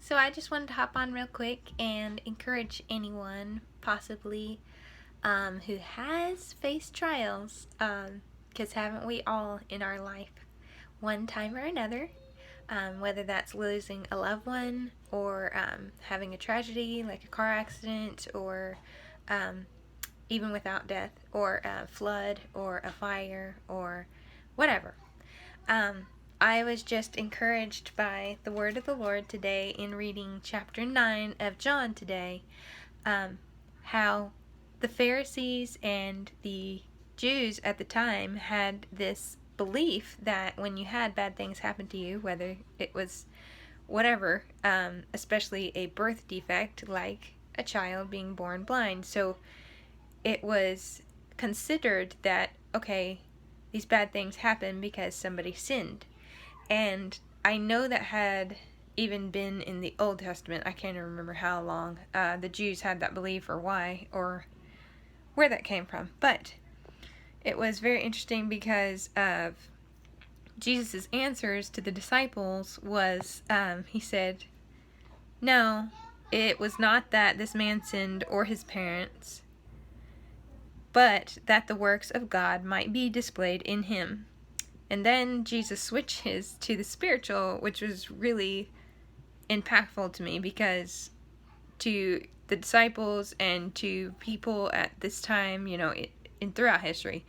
So I just wanted to hop on real quick and encourage anyone, possibly, who has faced trials, because haven't we all in our life, one time or another, whether that's losing a loved one or having a tragedy like a car accident or even without death, or a flood or a fire or whatever. I was just encouraged by the word of the Lord today in reading chapter 9 of John today, how the Pharisees and the Jews at the time had this belief that when you had bad things happen to you, whether it was whatever, especially a birth defect like a child being born blind, so it was considered that, okay, these bad things happen because somebody sinned. And I know that had even been in the Old Testament. I can't remember how long the Jews had that belief or why or where that came from. But it was very interesting because of Jesus' answers to the disciples was, he said, no, it was not that this man sinned or his parents, but that the works of God might be displayed in him. And then Jesus switches to the spiritual, which was really impactful to me, because to the disciples and to people at this time, throughout history,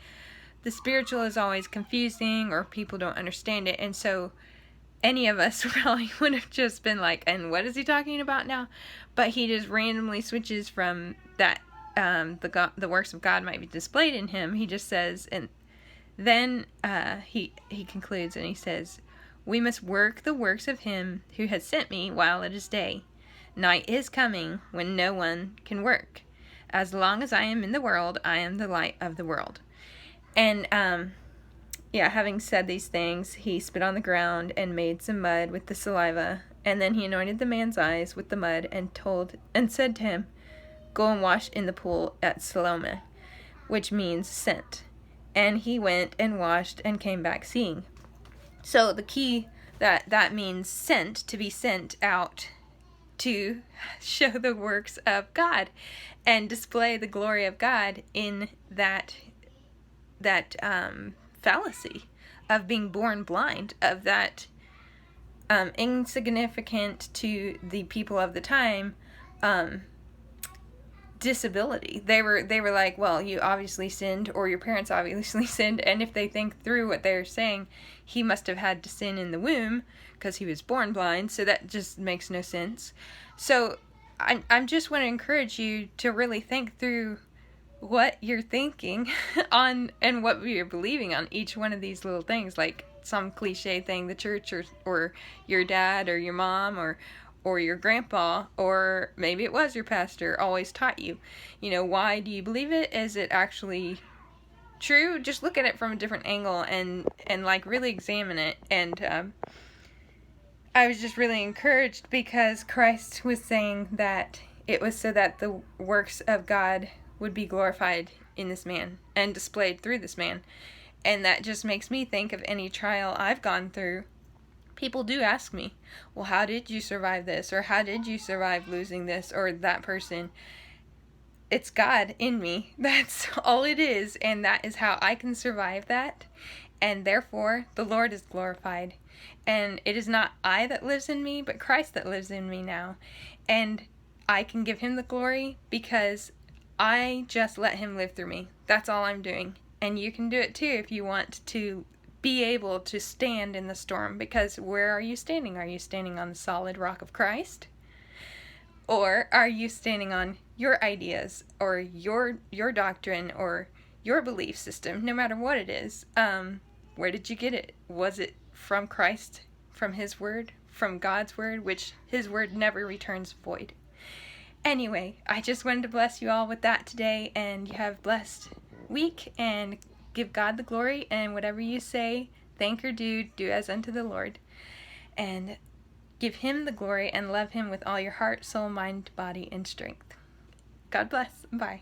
the spiritual is always confusing or people don't understand it. And so any of us probably would have just been like, and what is he talking about now? But he just randomly switches from that, the works of God might be displayed in him. He just says, and then he concludes and he says, we must work the works of him who has sent me while it is day. Night is coming when no one can work. As long as I am in the world, I am the light of the world. And having said these things, he spit on the ground and made some mud with the saliva, and then he anointed the man's eyes with the mud and said to him, go and wash in the pool at Siloam, which means sent. And he went and washed and came back seeing. So the key, that means sent, to be sent out to show the works of God and display the glory of God in that fallacy of being born blind, of that insignificant to the people of the time disability. They were like, well, you obviously sinned, or your parents obviously sinned, and if they think through what they're saying, he must have had to sin in the womb because he was born blind, so that just makes no sense. So I'm just want to encourage you to really think through what you're thinking on and what you're believing on each one of these little things, like some cliche thing the church or your dad or your mom or your grandpa, or maybe it was your pastor, always taught you. Why do you believe it? Is it actually true? Just look at it from a different angle and like really examine it. And I was just really encouraged because Christ was saying that it was so that the works of God would be glorified in this man and displayed through this man. And that just makes me think of any trial I've gone through. People do ask me, well, how did you survive this? Or how did you survive losing this or that person? It's God in me. That's all it is. And that is how I can survive that. And therefore, the Lord is glorified. And it is not I that lives in me, but Christ that lives in me now. And I can give him the glory because I just let him live through me. That's all I'm doing. And you can do it too if you want to be able to stand in the storm, because where are you standing? Are you standing on the solid rock of Christ? Or are you standing on your ideas or your doctrine or your belief system, no matter what it is? Where did you get it? Was it from Christ, from his word, from God's word, which his word never returns void? Anyway, I just wanted to bless you all with that today, and you have a blessed week, and give God the glory, and whatever you say, think or do as unto the Lord. And give him the glory and love him with all your heart, soul, mind, body, and strength. God bless. Bye.